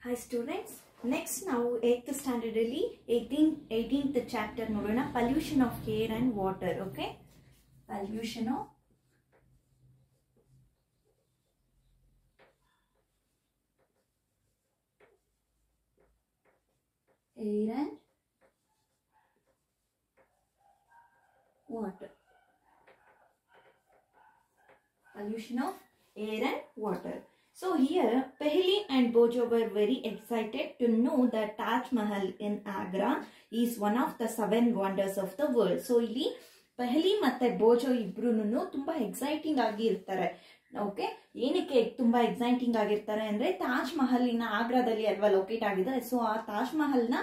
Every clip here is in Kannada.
Hi students, next now 8th standard alli 18th chapter nodona pollution of air and water. Okay, pollution of air and water. Pollution of air and water. So here Paheli and Bojo were very excited to know that Taj Mahal in Agra is one of the 7 wonders of the world. So ಇಲ್ಲಿ ಪಹಲಿ ಮತ್ತೆ ಬೋಜೋ ಇಬ್ರುನು ತುಂಬಾ ಎಕ್ಸೈಟಿಂಗ್ ಆಗಿ ಇರ್ತಾರೆ. ಓಕೆ, ಏನಕ್ಕೆ ತುಂಬಾ ಎಕ್ಸೈಟಿಂಗ್ ಆಗಿರ್ತಾರೆ ಅಂದ್ರೆ ತಾಜ್ ಮಹಲಿನ ಆಗ್ರಾದಲ್ಲಿ ಅಲ್ವಾ ಲೊಕೇಟ್ ಆಗಿದೆ. ಸೊ ಆ ತಾಜ್ ಮಹಲ್ನ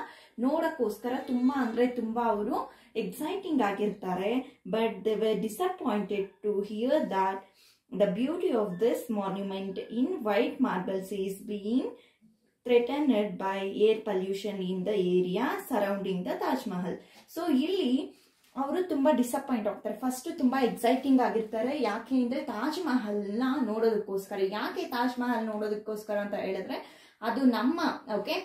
ನೋಡಕ್ಕೋಸ್ಕರ ತುಂಬಾ ಅಂದ್ರೆ ತುಂಬಾ ಅವರು ಎಕ್ಸೈಟಿಂಗ್ ಆಗಿರ್ತಾರೆ. But they were disappointed to hear that the beauty of this monument in white marbles is being threatened by air pollution in the area surrounding the Taj Mahal. So ಇಲ್ಲಿ ಅವರು ತುಂಬಾ ಡಿಸಪಾಯಿಂಟ್ ಆಗ್ತಾರೆ. ಫಸ್ಟ್ ತುಂಬಾ ಎಕ್ಸೈಟಿಂಗ್ ಆಗಿರ್ತಾರೆ. ಯಾಕೆ ಅಂದ್ರೆ ತಾಜ್ ಮಹಲ್ನ ನೋಡೋದಕ್ಕೋಸ್ಕರ. ಯಾಕೆ ತಾಜ್ ಮಹಲ್ ನೋಡೋದಕ್ಕೋಸ್ಕರ ಅಂತ ಹೇಳಿದ್ರೆ ಅದು ನಮ್ಮ ಓಕೆ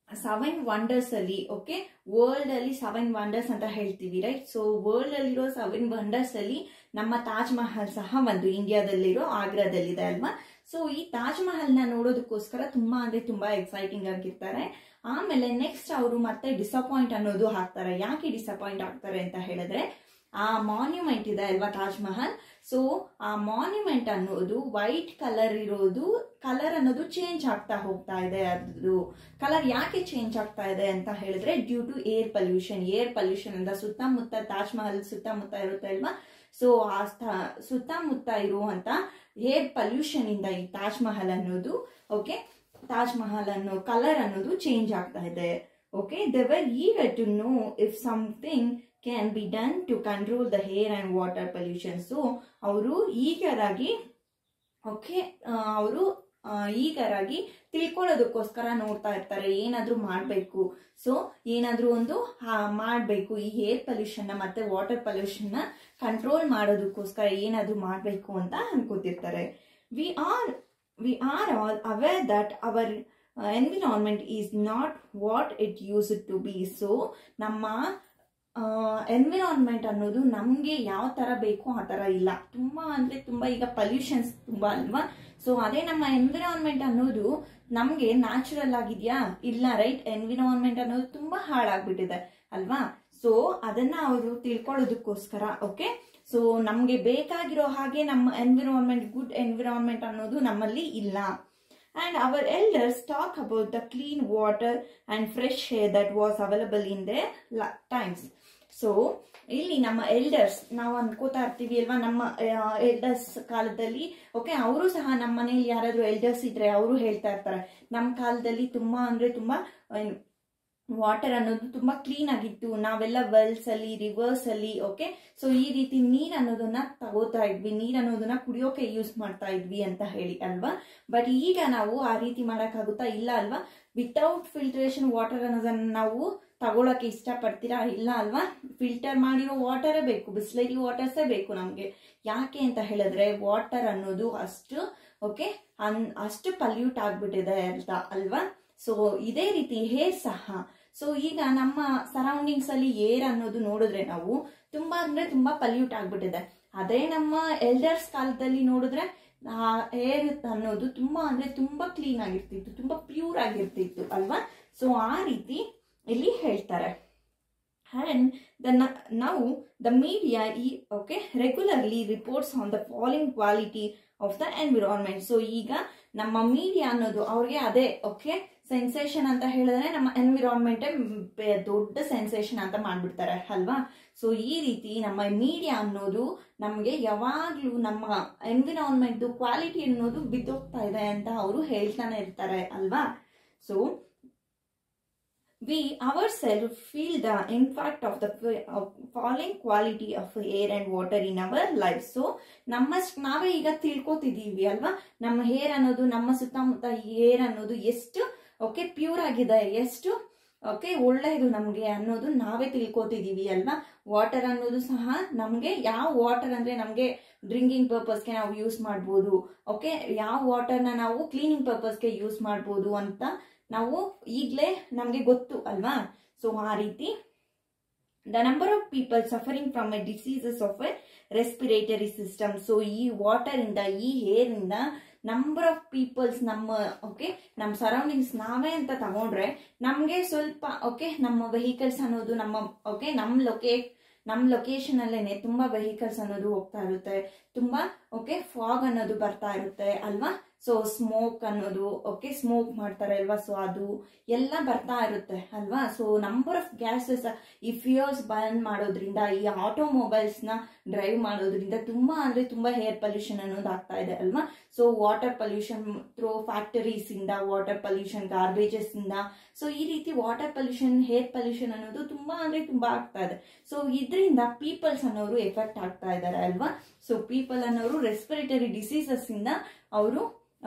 7 ವಂಡರ್ಸ್ ಅಲ್ಲಿ ಓಕೆ ವರ್ಲ್ಡ್ ಅಲ್ಲಿ 7 ವಂಡರ್ಸ್ ಅಂತ ಹೇಳ್ತೀವಿ ರೈಟ್. ಸೊ ವರ್ಲ್ಡ್ ಅಲ್ಲಿರೋ 7 ವಂಡರ್ಸ್ ಅಲ್ಲಿ ನಮ್ಮ ತಾಜ್ ಮಹಲ್ ಸಹ ಒಂದು ಇಂಡಿಯಾದಲ್ಲಿರೋ ಆಗ್ರಾದಲ್ಲಿದೆ ಅಲ್ವಾ. ಸೊ ಈ ತಾಜ್ ಮಹಲ್ ನ ನೋಡೋದಕ್ಕೋಸ್ಕರ ತುಂಬಾ ಅಂದ್ರೆ ತುಂಬಾ ಎಕ್ಸೈಟಿಂಗ್ ಆಗಿರ್ತಾರೆ. ಆಮೇಲೆ ನೆಕ್ಸ್ಟ್ ಅವರು ಮತ್ತೆ ಡಿಸಪಾಯಿಂಟ್ ಅನ್ನೋದು ಆಗ್ತಾರೆ. ಯಾಕೆ ಡಿಸಪಾಯಿಂಟ್ ಆಗ್ತಾರೆ ಅಂತ ಹೇಳಿದ್ರೆ ಆ ಮಾನ್ಯುಮೆಂಟ್ ಇದೆ ಅಲ್ವಾ ತಾಜ್ ಮಹಲ್. ಸೊ ಆ ಮಾನ್ಯುಮೆಂಟ್ ಅನ್ನೋದು ವೈಟ್ ಕಲರ್ ಇರೋದು, ಕಲರ್ ಅನ್ನೋದು ಚೇಂಜ್ ಆಗ್ತಾ ಹೋಗ್ತಾ ಇದೆ. ಅದು ಕಲರ್ ಯಾಕೆ ಚೇಂಜ್ ಆಗ್ತಾ ಇದೆ ಅಂತ ಹೇಳಿದ್ರೆ due to air pollution. Air pollution ಅಂತ ಸುತ್ತಮುತ್ತ ತಾಜ್ ಮಹಲ್ ಸುತ್ತಮುತ್ತ ಇರುತ್ತೆ ಅಲ್ವಾ. ಸೊ ಆ ಸುತ್ತಮುತ್ತ ಇರುವಂತ ಏರ್ ಪೊಲ್ಯೂಷನ್ ಇಂದ ಈ ತಾಜ್ ಮಹಲ್ ಅನ್ನೋದು ಓಕೆ ತಾಜ್ ಮಹಲ್ ಅನ್ನೋ ಕಲರ್ ಅನ್ನೋದು ಚೇಂಜ್ ಆಗ್ತಾ ಇದೆ. Okay, they were eager to know if something can be done to control the air and water pollution. So ಅವರು ಈಗರಾಗಿ ಓಕೆ ಅವರು ಈಗರಾಗಿ ತಿಳ್ಕೊಳ್ಳೋದಕ್ಕೋಸ್ಕರ ನೋಡ್ತಾ ಇರ್ತಾರೆ ಏನಾದ್ರೂ ಮಾಡಬೇಕು. ಸೊ ಏನಾದ್ರೂ ಒಂದು ಮಾಡಬೇಕು, ಈ ಏರ್ ಪೊಲ್ಯೂಷನ್ ನ ಮತ್ತೆ ವಾಟರ್ ಪೊಲ್ಯೂಷನ್ ನ ಕಂಟ್ರೋಲ್ ಮಾಡೋದಕ್ಕೋಸ್ಕರ ಏನಾದ್ರೂ ಮಾಡಬೇಕು ಅಂತ ಅನ್ಕೋತಿರ್ತಾರೆ. We are all aware that our environment is not what it use to be. So ನಮ್ಮ ಎನ್ವಿರಾನ್ಮೆಂಟ್ ಅನ್ನೋದು ನಮ್ಗೆ ಯಾವ ತರ ಬೇಕು ಆ ತರ ಇಲ್ಲ. ತುಂಬಾ ಅಂದ್ರೆ ತುಂಬಾ ಈಗ ಪೊಲ್ಯೂಷನ್ಸ್ ತುಂಬಾ ಅಲ್ವಾ. ಸೊ ಅದೇ ನಮ್ಮ ಎನ್ವಿರಾನ್ಮೆಂಟ್ ಅನ್ನೋದು ನಮ್ಗೆ ನ್ಯಾಚುರಲ್ ಆಗಿದ್ಯಾ? ಇಲ್ಲ ರೈಟ್. ಎನ್ವಿರಾನ್ಮೆಂಟ್ ಅನ್ನೋದು ತುಂಬಾ ಹಾಳಾಗ್ಬಿಟ್ಟಿದೆ ಅಲ್ವಾ. ಸೊ ಅದನ್ನ ಅವರು ತಿಳ್ಕೊಳ್ಳೋದಕ್ಕೋಸ್ಕರ ಓಕೆ ಸೊ ನಮ್ಗೆ ಬೇಕಾಗಿರೋ ಹಾಗೆ ನಮ್ಮ ಎನ್ವಿರಾನ್ಮೆಂಟ್ ಗುಡ್ ಎನ್ವಿರಾನ್ಮೆಂಟ್ ಅನ್ನೋದು ನಮ್ಮಲ್ಲಿ ಇಲ್ಲ. And our elders talk about the clean water and fresh air that was available in their times. So ಇಲ್ಲಿ ನಮ್ಮ ಎಲ್ಡರ್ಸ್ ನಾವು ಅನ್ಕೋತಾ ಇರ್ತೀವಿ ಅಲ್ವಾ, ನಮ್ಮ ಎಲ್ಡರ್ಸ್ ಕಾಲದಲ್ಲಿ ಓಕೆ ಅವರು ಸಹ ನಮ್ಮ ಮನೇಲಿ ಯಾರಾದ್ರೂ ಎಲ್ಡರ್ಸ್ ಇದ್ರೆ ಅವರು ಹೇಳ್ತಾ ಇರ್ತಾರೆ ನಮ್ಮ ಕಾಲದಲ್ಲಿ ತುಂಬಾ ಅಂದ್ರೆ ತುಂಬಾ ವಾಟರ್ ಅನ್ನೋದು ತುಂಬಾ ಕ್ಲೀನ್ ಆಗಿತ್ತು. ನಾವೆಲ್ಲ ವೆಲ್ಸ್ ಅಲ್ಲಿ ರಿವರ್ಸ್ ಅಲ್ಲಿ ಓಕೆ ಸೊ ಈ ರೀತಿ ನೀರ್ ಅನ್ನೋದನ್ನ ತಗೋತಾ ಇದ್ವಿ, ನೀರ್ ಅನ್ನೋದನ್ನ ಕುಡಿಯೋಕೆ ಯೂಸ್ ಮಾಡ್ತಾ ಇದ್ವಿ ಅಂತ ಹೇಳಿ ಅಲ್ವಾ. ಬಟ್ ಈಗ ನಾವು ಆ ರೀತಿ ಮಾಡಕ್ಕಾಗುತ್ತಾ? ಇಲ್ಲ ಅಲ್ವಾ. ವಿತೌಟ್ ಫಿಲ್ಟ್ರೇಷನ್ ವಾಟರ್ ಅನ್ನೋದನ್ನ ನಾವು ತಗೊಳಕ್ಕೆ ಇಷ್ಟಪಡ್ತೀರಾ? ಇಲ್ಲ ಅಲ್ವಾ. ಫಿಲ್ಟರ್ ಮಾಡಿರೋ ವಾಟರೇ ಬೇಕು, ಬಿಸ್ಲರಿ ವಾಟರ್ಸೇ ಬೇಕು ನಮ್ಗೆ. ಯಾಕೆ ಅಂತ ಹೇಳಿದ್ರೆ ವಾಟರ್ ಅನ್ನೋದು ಅಷ್ಟು ಓಕೆ ಅಷ್ಟು ಪಲ್ಯೂಟ್ ಆಗ್ಬಿಟ್ಟಿದೆ ಅಂತ ಅಲ್ವಾ. ಸೊ ಇದೇ ರೀತಿ ಏರ್ ಸಹ. ಸೊ ಈಗ ನಮ್ಮ ಸರೌಂಡಿಂಗ್ಸ್ ಅಲ್ಲಿ ಏರ್ ಅನ್ನೋದು ನೋಡಿದ್ರೆ ನಾವು ತುಂಬಾ ಅಂದ್ರೆ ತುಂಬಾ ಪಲ್ಯೂಟ್ ಆಗ್ಬಿಟ್ಟಿದೆ. ಅದೇ ನಮ್ಮ ಎಲ್ಡರ್ಸ್ ಕಾಲದಲ್ಲಿ ನೋಡಿದ್ರೆ ಆ ಏರ್ ಅನ್ನೋದು ತುಂಬಾ ಅಂದ್ರೆ ತುಂಬಾ ಕ್ಲೀನ್ ಆಗಿರ್ತಿತ್ತು, ತುಂಬಾ ಪ್ಯೂರ್ ಆಗಿರ್ತಿತ್ತು ಅಲ್ವಾ. ಸೊ ಆ ರೀತಿ ಇಲ್ಲಿ ಹೇಳ್ತಾರೆ. And now the media okay regularly reports on the falling quality of the environment. So ಈಗ ನಮ್ಮ ಮೀಡಿಯಾ ಅನ್ನೋದು ಅವ್ರಿಗೆ ಅದೇ ಓಕೆ ಸೆನ್ಸೇಷನ್ ಅಂತ ಹೇಳಿದ್ರೆ ನಮ್ಮ ಎನ್ವಿರಾನ್ಮೆಂಟ್ ದೊಡ್ಡ ಸೆನ್ಸೇಷನ್ ಅಂತ ಮಾಡ್ಬಿಡ್ತಾರೆ ಅಲ್ವಾ. ಸೊ ಈ ರೀತಿ ನಮ್ಮ ಮೀಡಿಯಾ ಅನ್ನೋದು ನಮ್ಗೆ ಯಾವಾಗ್ಲೂ ನಮ್ಮ ಎನ್ವಿರಾನ್ಮೆಂಟ್ ಕ್ವಾಲಿಟಿ ಅನ್ನೋದು ಬಿದ್ದೋಗ್ತಾ ಇದೆ ಅಂತ ಅವರು ಹೇಳ್ತಾನೆ ಇರ್ತಾರೆ ಅಲ್ವಾ. So we ourselves feel the impact of the falling quality of air and water in our lives. So ನಾವೇ ಈಗ ತಿಳ್ಕೊತಿದೀವಿ ಅಲ್ವಾ ನಮ್ಮ ಏರ್ ಅನ್ನೋದು ನಮ್ಮ ಸುತ್ತಮುತ್ತ ಏರ್ ಅನ್ನೋದು ಎಷ್ಟು ಓಕೆ ಪ್ಯೂರ್ ಆಗಿದೆ, ಎಷ್ಟು ಓಕೆ ಒಳ್ಳೆಯದು ನಮ್ಗೆ ಅನ್ನೋದು ನಾವೇ ತಿಳ್ಕೊತಿದೀವಿ ಅಲ್ವಾ. ವಾಟರ್ ಅನ್ನೋದು ಸಹ ನಮ್ಗೆ ಯಾವ ವಾಟರ್ ಅಂದ್ರೆ ನಮ್ಗೆ ಡ್ರಿಂಕಿಂಗ್ ಪರ್ಪಸ್ಗೆ ನಾವು ಯೂಸ್ ಮಾಡ್ಬೋದು ಓಕೆ, ಯಾವ ವಾಟರ್ನ ನಾವು ಕ್ಲೀನಿಂಗ್ ಪರ್ಪಸ್ಗೆ ಯೂಸ್ ಮಾಡ್ಬೋದು ಅಂತ ನಾವು ಈಗಲೇ ನಮಗೆ ಗೊತ್ತು ಅಲ್ವಾ. ಸೊ ಆ ರೀತಿ the number of people suffering from a diseases of a respiratory system. So ಈ ವಾಟರ್ ಇಂದ, ಈ ಏರ್ ಇಂದ ನಂಬರ್ ಆಫ್ ಪೀಪಲ್ಸ್ ನಮ್ಮ ಸರೌಂಡಿಂಗ್ಸ್ ನಾವೇ ಅಂತ ತಗೊಂಡ್ರೆ ನಮ್ಗೆ ಸ್ವಲ್ಪ ನಮ್ಮ ವೆಹಿಕಲ್ಸ್ ಅನ್ನೋದು ನಮ್ಮ ಲೊಕೇಶನ್ ಅಲ್ಲೇನೆ ತುಂಬಾ ವೆಹಿಕಲ್ಸ್ ಅನ್ನೋದು ಹೋಗ್ತಾ ಇರುತ್ತೆ, ತುಂಬಾ ಫಾಗ್ ಅನ್ನೋದು ಬರ್ತಾ ಇರುತ್ತೆ ಅಲ್ವಾ. ಸೊ ಸ್ಮೋಕ್ ಅನ್ನೋದು ಸ್ಮೋಕ್ ಮಾಡ್ತಾರೆ ಅಲ್ವಾ, ಸೊ ಅದು ಎಲ್ಲ ಬರ್ತಾ ಇರುತ್ತೆ ಅಲ್ವಾ. ಸೊ ನಂಬರ್ ಆಫ್ ಗ್ಯಾಸಸ್ ಈ ಫ್ಯೂಯಲ್ಸ್ ಬರ್ನ್ ಮಾಡೋದ್ರಿಂದ, ಈ ಆಟೋಮೊಬೈಲ್ಸ್ ನ ಡ್ರೈವ್ ಮಾಡೋದ್ರಿಂದ ತುಂಬಾ ಅಂದ್ರೆ ತುಂಬಾ ಏರ್ ಪೊಲ್ಯೂಷನ್ ಅನ್ನೋದು ಆಗ್ತಾ ಇದೆ ಅಲ್ವಾ. So water pollution through factories ಇಂದ, ವಾಟರ್ ಪೊಲ್ಯೂಷನ್ ಗಾರ್ಬೇಜಸ್ ಇಂದ, ಸೊ ಈ ರೀತಿ ವಾಟರ್ ಪೊಲ್ಯೂಷನ್, ಏರ್ ಪೊಲ್ಯೂಷನ್ ಅನ್ನೋದು ತುಂಬಾ ಅಂದ್ರೆ ತುಂಬಾ ಆಗ್ತಾ ಇದೆ. ಸೊ ಇದರಿಂದ ಪೀಪಲ್ಸ್ ಅನ್ನೋರು ಎಫೆಕ್ಟ್ ಆಗ್ತಾ ಇದ್ದಾರೆ ಅಲ್ವಾ. ಸೊ ಪೀಪಲ್ ಅನ್ನೋರು ರೆಸ್ಪಿರೇಟರಿ ಡಿಸೀಸಸ್ ಇಂದ ಅವರು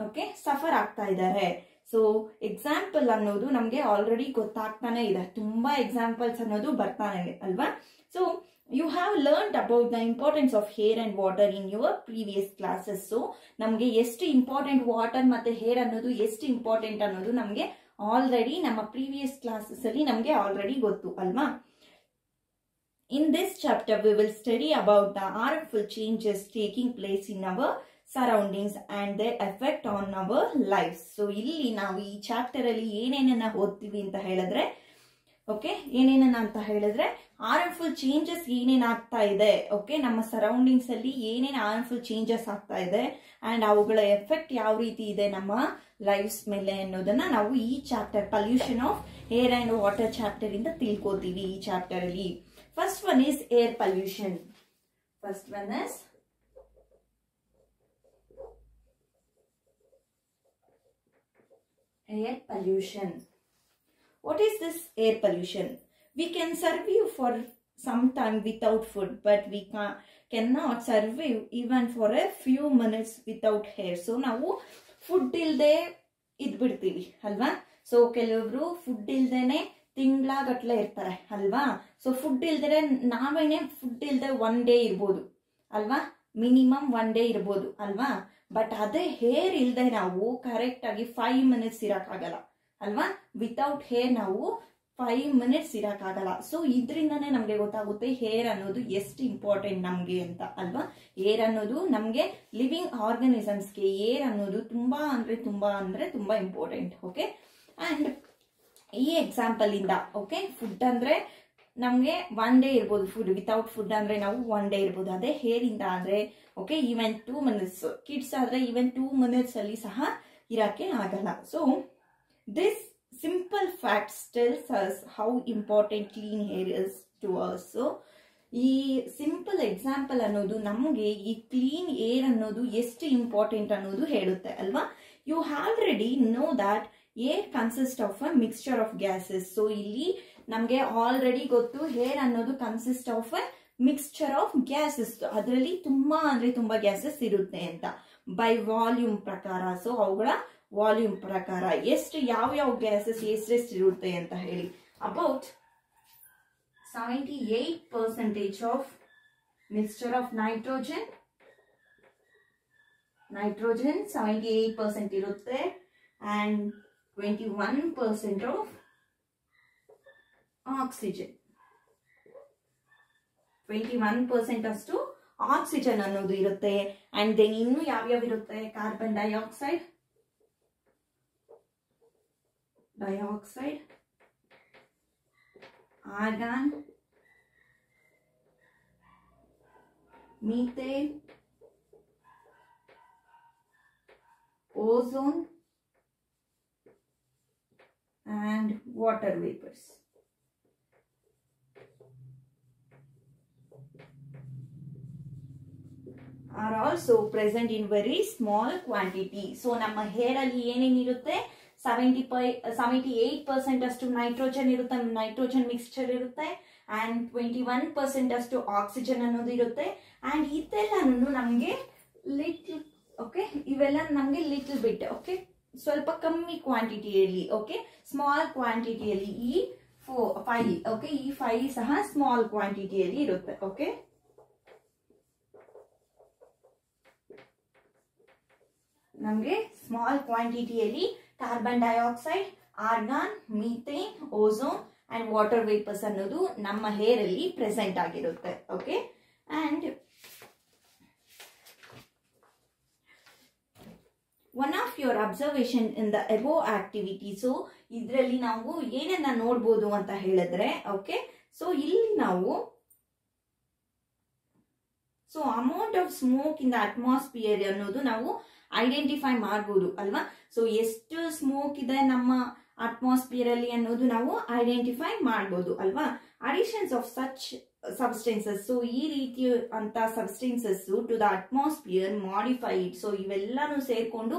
ಸಫರ್ ಆಗ್ತಾ ಇದ್ದಾರೆ. ಸೊ ಎಕ್ಸಾಂಪಲ್ ಅನ್ನೋದು ನಮ್ಗೆ ಆಲ್ರೆಡಿ ಗೊತ್ತಾಗ್ತಾನೆ ಇದೆ, ತುಂಬಾ ಎಕ್ಸಾಂಪಲ್ಸ್ ಅನ್ನೋದು ಬರ್ತಾನೆ ಇದೆ ಅಲ್ವಾ. So you have learned about the importance of air and water in your previous classes. So ನಮ್ಗೆ ಎಷ್ಟು ಇಂಪಾರ್ಟೆಂಟ್ ವಾಟರ್ ಮತ್ತೆ ಏರ್ ಅನ್ನೋದು ಎಷ್ಟು ಇಂಪಾರ್ಟೆಂಟ್ ಅನ್ನೋದು ನಮ್ಗೆ ಆಲ್ರೆಡಿ ನಮ್ಮ ಪ್ರೀವಿಯಸ್ ಕ್ಲಾಸಸ್ ಅಲ್ಲಿ ನಮ್ಗೆ ಆಲ್ರೆಡಿ ಗೊತ್ತು ಅಲ್ವಾ. In this chapter we will study about the harmful changes taking place in our surroundings and their effect on our lives. So ಇಲ್ಲಿ ನಾವು ಈ ಚಾಪ್ಟರ್ ಅಲ್ಲಿ ಏನೇನನ್ನ ಓದ್ತೀವಿ ಅಂತ ಹೇಳಿದ್ರೆ ಏನೇನನ್ನ ಅಂತ ಹೇಳಿದ್ರೆ ಹಾರ್ಮ್ಫುಲ್ ಚೇಂಜಸ್ ಏನೇನ್ ಆಗ್ತಾ ಇದೆ, ನಮ್ಮ ಸರೌಂಡಿಂಗ್ಸ್ ಅಲ್ಲಿ ಏನೇನ್ ಹಾರ್ಮ್ಫುಲ್ ಚೇಂಜಸ್ ಆಗ್ತಾ ಇದೆ ಅಂಡ್ ಅವುಗಳ ಎಫೆಕ್ಟ್ ಯಾವ ರೀತಿ ಇದೆ ನಮ್ಮ ಲೈಫ್ಸ್ ಮೇಲೆ ಅನ್ನೋದನ್ನ ನಾವು ಈ chapter pollution of air and water chapter ಇಂದ ತಿಳ್ಕೋತೀವಿ ಈ ಚಾಪ್ಟರ್ ಅಲ್ಲಿ. First one is air pollution. First one is air pollution. What is this air pollution? We can survive for some time without food, but we cannot survive even for a few minutes without air. So ನಾವು ಫುಡ್ ಇಲ್ದೆ ಇದ್ಬಿಡ್ತೀವಿ ಅಲ್ವಾ. ಸೊ ಕೆಲವೊಬ್ರು ಫುಡ್ ಇಲ್ದೇನೆ ತಿಂಗಳಗಟ್ಲೆ ಇರ್ತಾರೆ ಅಲ್ವಾ. ಸೊ ಫುಡ್ ಇಲ್ದರೆ ನಾವೇನೆ ಫುಡ್ ಇಲ್ದೆ ಒನ್ ಡೇ ಇರ್ಬೋದು ಅಲ್ವಾ, ಮಿನಿಮಮ್ ಒನ್ ಡೇ ಇರ್ಬೋದು ಅಲ್ವಾ. ಬಟ್ ಅದೇ ಹೇರ್ ಇಲ್ದೆ ನಾವು ಕರೆಕ್ಟ್ ಆಗಿ 5 minutes ಇರಕ್ಕಾಗಲ್ಲ ಅಲ್ವಾ. ವಿತೌಟ್ ಹೇರ್ ನಾವು 5 minutes ಇರಕ್ಕಾಗಲ್ಲ. ಸೊ ಇದರಿಂದಾನೇ ನಮ್ಗೆ ಗೊತ್ತಾಗುತ್ತೆ ಹೇರ್ ಅನ್ನೋದು ಎಷ್ಟು ಇಂಪಾರ್ಟೆಂಟ್ ನಮ್ಗೆ ಅಂತ ಅಲ್ವಾ. ಏರ್ ಅನ್ನೋದು ನಮ್ಗೆ ಲಿವಿಂಗ್ ಆರ್ಗನಿಸಮ್ಸ್ಗೆ ಏರ್ ಅನ್ನೋದು ತುಂಬಾ ಅಂದ್ರೆ ತುಂಬಾ ಇಂಪಾರ್ಟೆಂಟ್. ಅಂಡ್ ಈ ಎಕ್ಸಾಂಪಲ್ ಇಂದ ಫುಡ್ ಅಂದ್ರೆ ನಮ್ಗೆ ಒನ್ ಡೇ ಇರ್ಬೋದು, ಫುಡ್ ವಿತೌಟ್ ಫುಡ್ ಅಂದ್ರೆ ನಾವು ಒನ್ ಡೇ ಇರ್ಬೋದು. ಅದೇ ಹೇರ್ ಇಂದ ಅಂದ್ರೆ ಈವನ್ 2 minutes, ಕಿಡ್ಸ್ ಆದ್ರೆ ಈವನ್ 2 minutes ಅಲ್ಲಿ ಸಹ ಇರಕ್ಕೆ ಆಗಲ್ಲ. So this simple facts tells us how important clean air is to us. So ಈ ಸಿಂಪಲ್ ಎಕ್ಸಾಂಪಲ್ ಅನ್ನೋದು ನಮ್ಗೆ ಈ ಕ್ಲೀನ್ ಏರ್ ಅನ್ನೋದು ಎಷ್ಟು ಇಂಪಾರ್ಟೆಂಟ್ ಅನ್ನೋದು ಹೇಳುತ್ತೆ ಅಲ್ವಾ. You already know that air consist of a mixture of gases. So ಇಲ್ಲಿ ನಮ್ಗೆ ಆಲ್ರೆಡಿ ಗೊತ್ತು ಏರ್ ಅನ್ನೋದು consist of a mixture of gases. ಅದರಲ್ಲಿ ತುಂಬಾ ಅಂದ್ರೆ ತುಂಬಾ ಗ್ಯಾಸಸ್ ಇರುತ್ತೆ ಅಂತ ಬೈ ವಾಲ್ಯೂಮ್ ಪ್ರಕಾರ. ಸೊ ಅವುಗಳ ವಾಲ್ಯೂಮ್ ಪ್ರಕಾರ ಎಷ್ಟು ಯಾವ ಗ್ಯಾಸಸ್ ಎಷ್ಟೆಷ್ಟು ಇರುತ್ತೆ ಅಂತ ಹೇಳಿ about 78% of mixture of nitrogen 78% ಇರುತ್ತೆ ಅಂಡ್ 21% ಆಫ್ ಆಕ್ಸಿಜನ್. 21% ಅಷ್ಟು ಆಕ್ಸಿಜನ್ ಅನ್ನೋದು ಇರುತ್ತೆ. ಅಂಡ್ ದೆನ್ ಇನ್ನು ಯಾವ್ಯಾವ ಇರುತ್ತೆ? Carbon dioxide, argon, methane, ozone and water vapors. Are also present in very small quantity. So ನಮ್ಮ ಹೇರ್ ಅಲ್ಲಿ ಏನೇನಿರುತ್ತೆ 78% ಅಷ್ಟು ನೈಟ್ರೋಜನ್ ಇರುತ್ತೆ, ನೈಟ್ರೋಜನ್ ಮಿಕ್ಸ್ಚರ್ ಇರುತ್ತೆ ಅಂಡ್ 21% ಅಷ್ಟು ಆಕ್ಸಿಜನ್ ಅನ್ನೋದು ಇರುತ್ತೆ. ಅಂಡ್ ಇದೆಲ್ಲ ನಮ್ಗೆ ಲಿಟಲ್ ಇವೆಲ್ಲ ನಮ್ಗೆ ಲಿಟಲ್ ಬಿಟ್ ಸ್ವಲ್ಪ ಕಮ್ಮಿ ಕ್ವಾಂಟಿಟಿಯಲ್ಲಿ ಸ್ಮಾಲ್ ಕ್ವಾಂಟಿಟಿಯಲ್ಲಿ ಈ 5 ಸಹ ಸ್ಮಾಲ್ ಕ್ವಾಂಟಿಟಿಯಲ್ಲಿ ಇರುತ್ತೆ. ನಮ್ಗೆ ಸ್ಮಾಲ್ ಕ್ವಾಂಟಿಟಿಯಲ್ಲಿ carbon dioxide, argon, methane, ozone and water vapours ಅನ್ನೋದು ನಮ್ಮ ಹೇರ್ ಅಲ್ಲಿ ಪ್ರೆಸೆಂಟ್ ಆಗಿರುತ್ತೆ. Okay, and one of your observation in the above activity. So ಇದರಲ್ಲಿ ನಾವು ಏನನ್ನ ನೋಡ್ಬೋದು ಅಂತ ಹೇಳಿದ್ರೆ, ಓಕೆ, ಸೊ ಇಲ್ಲಿ ನಾವು so amount of smoke in the atmosphere ಅನ್ನೋದು ನಾವು ಐಡೆಂಟಿಫೈ ಮಾಡ್ಬೋದು ಅಲ್ವಾ. ಸೊ ಎಷ್ಟು ಸ್ಮೋಕ್ ಇದೆ ನಮ್ಮ ಅಟ್ಮಾಸ್ಫಿಯರ್ ಅಲ್ಲಿ ಅನ್ನೋದು ನಾವು ಐಡೆಂಟಿಫೈ ಮಾಡ್ಬೋದು ಅಲ್ವಾ. Additions of such substances, so ಈ ರೀತಿ ಅಂತ substances to the atmosphere modified. So ಇವೆಲ್ಲಾನು ಸೇರ್ಕೊಂಡು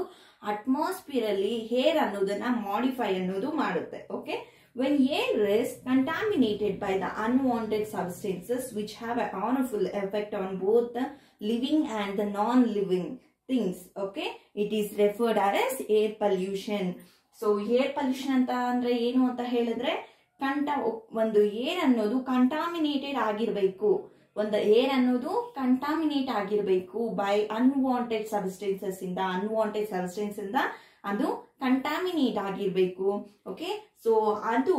ಅಟ್ಮಾಸ್ಫಿಯರ್ ಅಲ್ಲಿ ಹೇರ್ ಅನ್ನೋದನ್ನ ಮಾಡಿಫೈ ಅನ್ನೋದು ಮಾಡುತ್ತೆ. Okay, when air is contaminated by the unwanted substances which have a harmful effect on both the living and the non-living things, okay, it is referred as air pollution. So air pollution ಅಂತ ಅಂದ್ರೆ ಏನು ಅಂತ ಹೇಳಿದ್ರೆ, ಒಂದು ಏರ್ ಅನ್ನೋದು ಕಂಟಾಮಿನೇಟೆಡ್ ಆಗಿರ್ಬೇಕು, ಒಂದು ಏರ್ ಅನ್ನೋದು ಕಂಟಾಮಿನೇಟ್ ಆಗಿರ್ಬೇಕು ಬೈ ಅನ್ವಾಂಟೆಡ್ ಸಬ್ಸ್ಟೆನ್ಸಸ್ ಇಂದ ಅದು ಕಂಟಾಮಿನೇಟ್ ಆಗಿರ್ಬೇಕು. ಓಕೆ, ಸೊ ಅದು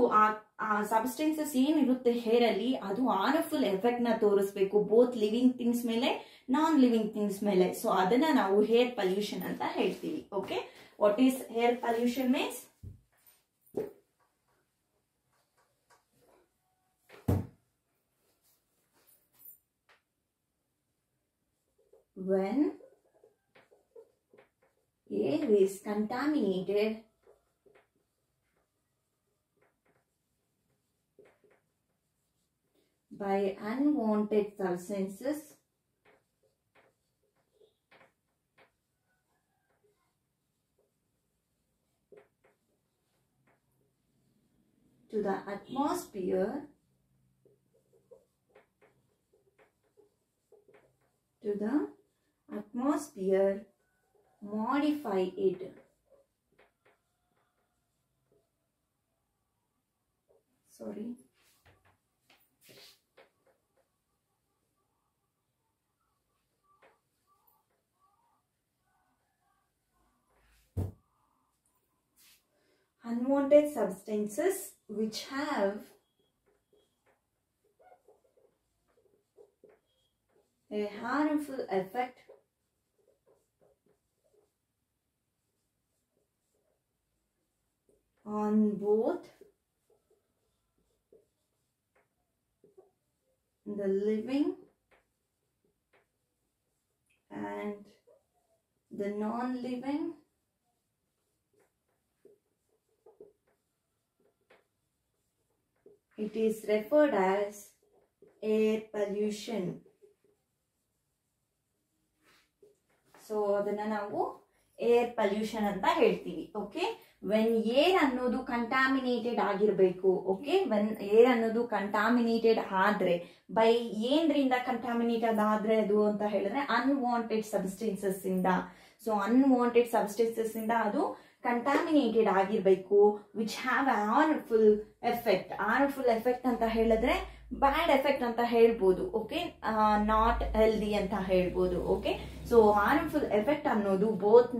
ಆ ಸಬ್ಸ್ಟೆನ್ಸಸ್ ಏನಿರುತ್ತೆ ಹೇರ್ ಅಲ್ಲಿ ಅದು ಹಾರ್ಮ್ಫುಲ್ ಎಫೆಕ್ಟ್ ನ ತೋರಿಸ್ಬೇಕು ಬೋತ್ ಲಿವಿಂಗ್ ಥಿಂಗ್ಸ್ ಮೇಲೆ ನಾನ್ ಲಿವಿಂಗ್ ಥಿಂಗ್ಸ್ ಮೇಲೆ. ಸೊ ಅದನ್ನ ನಾವು ಹೇರ್ ಪಲ್ಯೂಷನ್ ಅಂತ ಹೇಳ್ತೀವಿ. Okay, what is hair pollution means? When air is contaminated by unwanted substances to the atmosphere, modify it. Sorry. Unwanted substances which have a harmful effect on both the living and the non-living it is referred as air pollution. So ಅದನ್ನ ನಾವು ಏರ್ ಪಲ್ಯೂಷನ್ ಅಂತ ಹೇಳ್ತೀವಿ. ಓಕೆ, ವೆನ್ ಏರ್ ಅನ್ನೋದು ಕಂಟಾಮಿನೇಟೆಡ್ ಆಗಿರ್ಬೇಕು. ಓಕೆ, ವೆನ್ ಏರ್ ಅನ್ನೋದು ಕಂಟಾಮಿನೇಟೆಡ್ ಆದ್ರೆ ಬೈ ಏನ್ರಿಂದ ಕಂಟಾಮಿನೇಟೆಡ್ ಆದ್ರೆ ಅದು ಅಂತ ಹೇಳಿದ್ರೆ ಅನ್ವಾಂಟೆಡ್ ಸಬ್ಸ್ಟೆನ್ಸಸ್ ಇಂದ. ಸೊ ಅನ್ವಾಂಟೆಡ್ ಸಬ್ಸ್ಟೆನ್ಸಸ್ ಇಂದ ಅದು ಕಂಟಾಮಿನೇಟೆಡ್ ಆಗಿರ್ಬೇಕು ವಿಚ್ ಹ್ಯಾವ್ ಹಾರ್ಮ್ಫುಲ್ ಎಫೆಕ್ಟ್ ಅಂತ ಹೇಳಿದ್ರೆ ಬ್ಯಾಡ್ ಎಫೆಕ್ಟ್ ಅಂತ ಹೇಳ್ಬೋದು. ಓಕೆ, ನಾಟ್ ಹೆಲ್ದಿ ಅಂತ ಹೇಳ್ಬೋದು. ಓಕೆ, ಸೊ ಹಾರ್ಮ್ಫುಲ್ ಎಫೆಕ್ಟ್ ಅನ್ನೋದು ಬೋತ್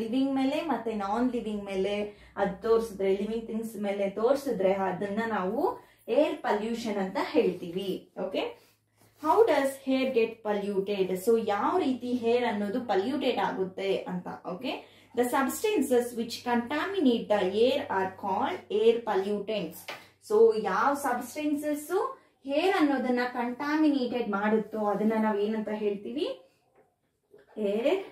ಲಿವಿಂಗ್ ಮೇಲೆ ಮತ್ತೆ ನಾನ್ ಲಿವಿಂಗ್ ಮೇಲೆ ಅದು ತೋರಿಸಿದ್ರೆ, ಲಿವಿಂಗ್ ಥಿಂಗ್ಸ್ ಮೇಲೆ ತೋರಿಸಿದ್ರೆ ಅದನ್ನ ನಾವು ಏರ್ ಪಲ್ಯೂಷನ್ ಅಂತ ಹೇಳ್ತೀವಿ. Okay, how does air get polluted? So ಯಾವ ರೀತಿ ಹೇರ್ ಅನ್ನೋದು ಪಲ್ಯೂಟೆಡ್ ಆಗುತ್ತೆ ಅಂತ. Okay, the substances which contaminate the air are called air pollutants. So ಯಾವ ಸಬ್ಸ್ಟೆನ್ಸಸ್ ಹೇರ್ ಅನ್ನೋದನ್ನ ಕಂಟಾಮಿನೇಟೆಡ್ ಮಾಡುತ್ತೋ ಅದನ್ನ ನಾವ್ ಏನಂತ ಹೇಳ್ತೀವಿ? ಏರ್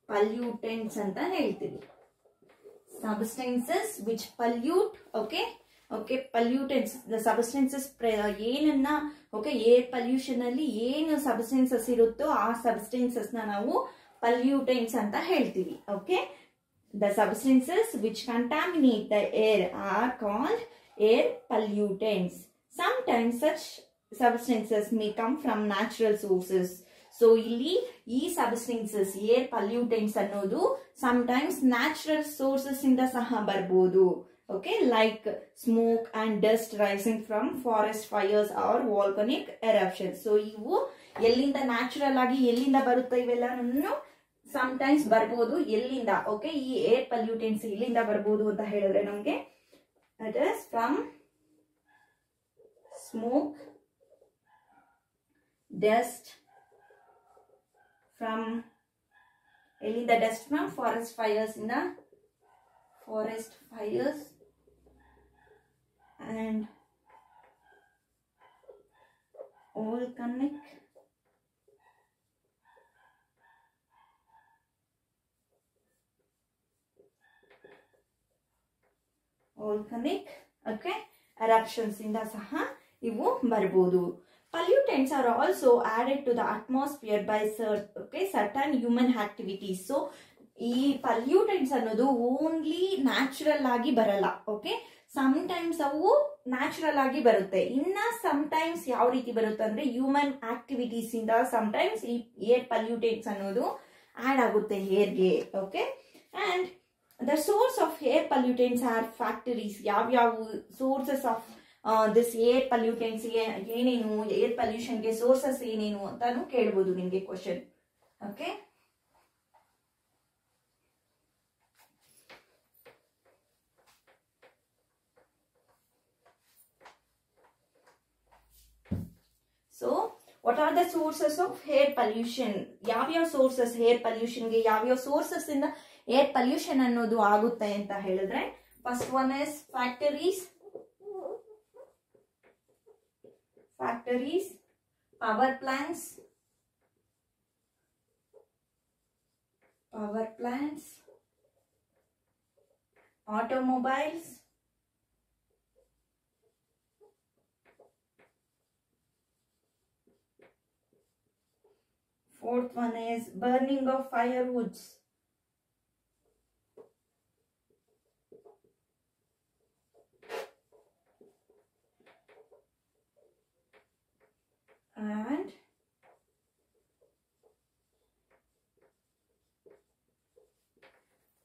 ಪಲ್ಯೂಟೆಂಟ್ಸ್ ಅಂತ ಹೇಳ್ತೀವಿ. Substances which pollute. Okay, pollutants the substances ಏನನ್ನ, ಓಕೆ, ಏರ್ ಪಲ್ಯೂಷನ್ ಅಲ್ಲಿ ಏನು ಸಬ್ಸ್ಟೆನ್ಸಸ್ ಇರುತ್ತೋ ಆ ಸಬ್ಸ್ಟೆನ್ಸಸ್ ನಾವು ಪಲ್ಯೂಟೆಂಟ್ಸ್ ಅಂತ ಹೇಳ್ತೀವಿ. Okay, the substances which contaminate the air are called air pollutants. Sometimes such substances may come from natural sources. So ಇಲ್ಲಿ ಈ ಸಬ್ಸ್ಟೆನ್ಸಸ್ ಏರ್ ಪಲ್ಯೂಟೆಂಟ್ಸ್ ಅನ್ನೋದು sometimes natural sources ಇಂದ ಸಹ ಬರ್ಬೋದು. Okay, like smoke and dust rising from forest fires or volcanic eruptions. So ಇವು ಎಲ್ಲಿಂದ ನ್ಯಾಚುರಲ್ ಆಗಿ ಎಲ್ಲಿಂದ ಬರುತ್ತೆ? ಇವೆಲ್ಲನೂ ಸಮಟೈಮ್ಸ್ ಬರ್ಬೋದು. ಎಲ್ಲಿಂದ? ಓಕೆ, ಈ ಏರ್ ಪಲ್ಯೂಟೆಂಟ್ಸ್ ಎಲ್ಲಿಂದ ಬರ್ಬೋದು ಅಂತ ಹೇಳಿದ್ರೆ ನಮ್ಗೆ it is from smoke, dust, from ಎಲ್ಲಿಂದ? ಡಸ್ಟ್ ಫ್ರಮ್ ಫಾರೆಸ್ಟ್ ಫೈರ್ಸ್ ಇಂದ, forest fires and volcanic okay eruptions ಇಂದ ಸಹ ಇವು ಬರಬಹುದು. Pollutants are also added to the atmosphere by certain human activities. So ಈ ಪಲ್ಯೂಟೆಂಟ್ಸ್ ಅನ್ನೋದು ಓನ್ಲಿ ನ್ಯಾಚುರಲ್ ಆಗಿ ಬರಲ್ಲ. ಓಕೆ, ಸಮಟೈಮ್ಸ್ ಅವು ನ್ಯಾಚುರಲ್ ಆಗಿ ಬರುತ್ತೆ. ಇನ್ನ ಸಮಟೈಮ್ಸ್ ಯಾವ ರೀತಿ ಬರುತ್ತೆ ಅಂದ್ರೆ ಹ್ಯೂಮನ್ ಆಕ್ಟಿವಿಟೀಸ್ ಇಂದ ಸಮಟೈಮ್ಸ್ ಈ ಏರ್ ಪಲ್ಯೂಟೆಂಟ್ಸ್ ಅನ್ನೋದು ಆಡ್ ಆಗುತ್ತೆ ಏರ್ಗೆ. Okay, and the source of air pollutants are factories. ಯಾವ್ಯಾವ sources of this air pollutants ಏನೇನು, ಏರ್ ಪಲ್ಯೂಷನ್ಗೆ ಸೋರ್ಸಸ್ ಏನೇನು ಅಂತಾನು ಕೇಳ್ಬೋದು ನಿಮ್ಗೆ question. Okay, so what are the sources of air pollution? ಯಾವ್ಯಾವ ಸೋರ್ಸಸ್ ಏರ್ ಪಲ್ಯೂಷನ್ಗೆ, ಯಾವ್ಯಾವ ಸೋರ್ಸಸ್ ಇಂದ ಏರ್ ಪಲ್ಯೂಷನ್ ಅನ್ನೋದು ಆಗುತ್ತೆ ಅಂತ ಹೇಳಿದ್ರೆ first one is factories, power plants, automobiles, fourth one is burning of firewoods, and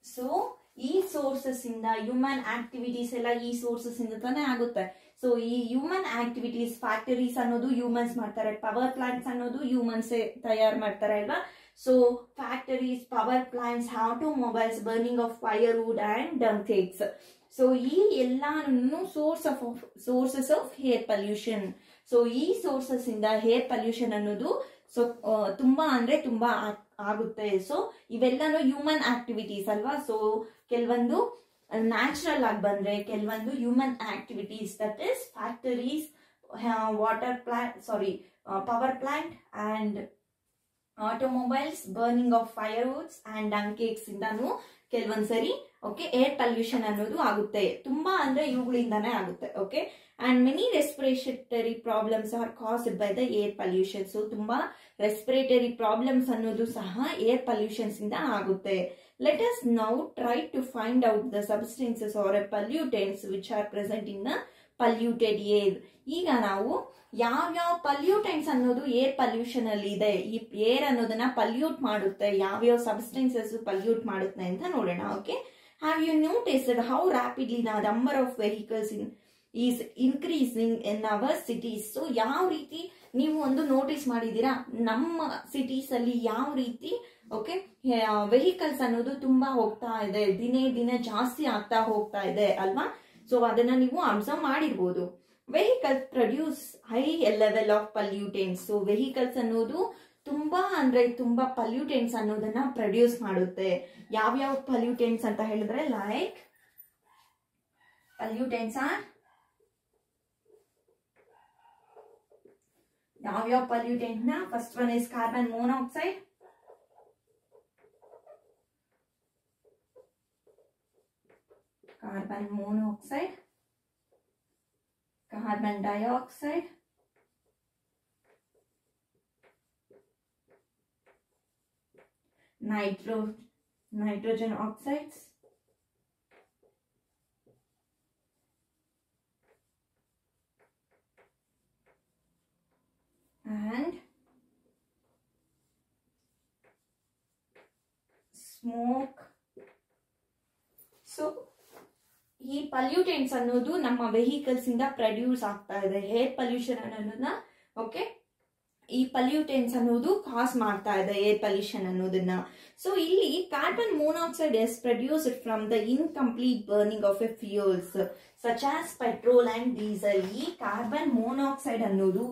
so ಈ ಸೋರ್ಸಸ್ ಇಂದ ಹ್ಯೂಮನ್ ಆಕ್ಟಿವಿಟೀಸ್ ಎಲ್ಲ ಈ ಸೋರ್ಸಸ್ ಇಂದ ತಾನೇ ಆಗುತ್ತೆ. ಸೊ ಈ ಹ್ಯೂಮನ್ ಆಕ್ಟಿವಿಟೀಸ್, ಫ್ಯಾಕ್ಟರೀಸ್ ಅನ್ನೋದು ಹ್ಯೂಮನ್ಸ್ ಮಾಡ್ತಾರೆ, ಪವರ್ ಪ್ಲಾಂಟ್ಸ್ ಅನ್ನೋದು ಹ್ಯೂಮನ್ಸ್ ತಯಾರು ಮಾಡ್ತಾರೆ ಅಲ್ವಾ. So factories, power plants, automobiles, burning of firewood and dump cakes. So ಈ ಎಲ್ಲಾನು sources of air pollution. So ಈ ಸೋರ್ಸಸ್ ಇಂದ ಏರ್ ಪಲ್ಯೂಷನ್ ಅನ್ನೋದು ಸೊ ತುಂಬಾ ಅಂದ್ರೆ ತುಂಬಾ ಆಗುತ್ತೆ. ಸೊ ಇವೆಲ್ಲಾನು ಹ್ಯೂಮನ್ ಆಕ್ಟಿವಿಟೀಸ್ ಅಲ್ವಾ. ಸೊ ಕೆಲವೊಂದು ನ್ಯಾಚುರಲ್ ಆಗಿ ಬಂದ್ರೆ ಕೆಲವೊಂದು human activities, that is factories, power plant and automobiles, burning of firewoods and dump cakes ಇಂದಾನು ಕೆಲವೊಂದ್ಸರಿ ಓಕೆ ಏರ್ ಪಲ್ಯೂಷನ್ ಅನ್ನೋದು ಆಗುತ್ತೆ. ತುಂಬಾ ಅಂದ್ರೆ ಇವುಗಳಿಂದಾನೇ ಆಗುತ್ತೆ. Okay, and many respiratory problems are caused by the air pollution. So ತುಂಬಾ ರೆಸ್ಪಿರೇಟರಿ ಪ್ರಾಬ್ಲಮ್ಸ್ ಅನ್ನೋದು ಸಹ ಏರ್ ಪಲ್ಯೂಷನ್ಸ್ ಇಂದ ಆಗುತ್ತೆ. Let us now try to find out the substances are pollutants which are present in the polluted air. ಈಗ ನಾವು ಯಾವ್ಯಾವ ಪಲ್ಯೂಟೆಂಟ್ಸ್ ಅನ್ನೋದು ಏರ್ ಪಲ್ಯೂಷನ್ ಅಲ್ಲಿ ಇದೆ, ಈ ಏರ್ ಅನ್ನೋದನ್ನ ಪಲ್ಯೂಟ್ ಮಾಡುತ್ತೆ, ಯಾವ್ಯಾವ ಸಬ್ಸ್ಟೆನ್ಸಸ್ ಪಲ್ಯೂಟ್ ಮಾಡುತ್ತೆ ಅಂತ ನೋಡೋಣ. Okay, have you noticed how rapidly the number of vehicles is increasing in our cities. So ಯಾವ ರೀತಿ ನೀವು ಒಂದು ನೋಟಿಸ್ ಮಾಡಿದೀರಾ, ನಮ್ಮ ಸಿಟೀಸ್ ಅಲ್ಲಿ ಯಾವ ರೀತಿ ಓಕೆ ವೆಹಿಕಲ್ಸ್ ಅನ್ನೋದು ತುಂಬಾ ಹೋಗ್ತಾ ಇದೆ, ದಿನೇ ದಿನ ಜಾಸ್ತಿ ಆಗ್ತಾ ಹೋಗ್ತಾ ಇದೆ ಅಲ್ವಾ. ಸೊ ಅದನ್ನ ನೀವು ಅಬ್ಸರ್ವ್ ಮಾಡಿರ್ಬೋದು. Vehicles produce high level of pollutants. So vehicles ಅನ್ನೋದು ತುಂಬಾ ಅಂದ್ರೆ ತುಂಬಾ ಪಲ್ಯೂಟೆಂಟ್ಸ್ ಅನ್ನೋದನ್ನ ಪ್ರೊಡ್ಯೂಸ್ ಮಾಡುತ್ತೆ. ಯಾವ್ಯಾವ ಪಲ್ಯೂಟೆಂಟ್ಸ್ ಅಂತ ಹೇಳಿದ್ರೆ ಲೈಕ್ ಪಲ್ಯೂಟೆಂಟ್ಸ್ ಆರ್ ಯಾವ್ಯಾವ ಪಲ್ಯೂಟೆಂಟ್ ನ first one is carbon monoxide, carbon dioxide, nitrogen oxides, and smoke. So ಈ ಪಲ್ಯೂಟೆಂಟ್ಸ್ ಅನ್ನೋದು ನಮ್ಮ ವೆಹಿಕಲ್ಸ್ ಇಂದ ಪ್ರೊಡ್ಯೂಸ್ ಆಗ್ತಾ ಇದೆ. ಏರ್ ಪಲ್ಯೂಷನ್ ಅನ್ನೋದನ್ನ ಓಕೆ ಈ ಪಲ್ಯೂಟೆಂಟ್ಸ್ ಅನ್ನೋದು ಕಾಸ್ ಮಾಡ್ತಾ ಇದೆ ಏರ್ ಪೊಲ್ಯೂಷನ್ ಅನ್ನೋದನ್ನ. ಸೊ ಇಲ್ಲಿ carbon monoxide is produced from the incomplete burning of A fuels such as petrol and diesel. ಈ ಕಾರ್ಬನ್ ಮೊನಾಕ್ಸೈಡ್ ಅನ್ನೋದು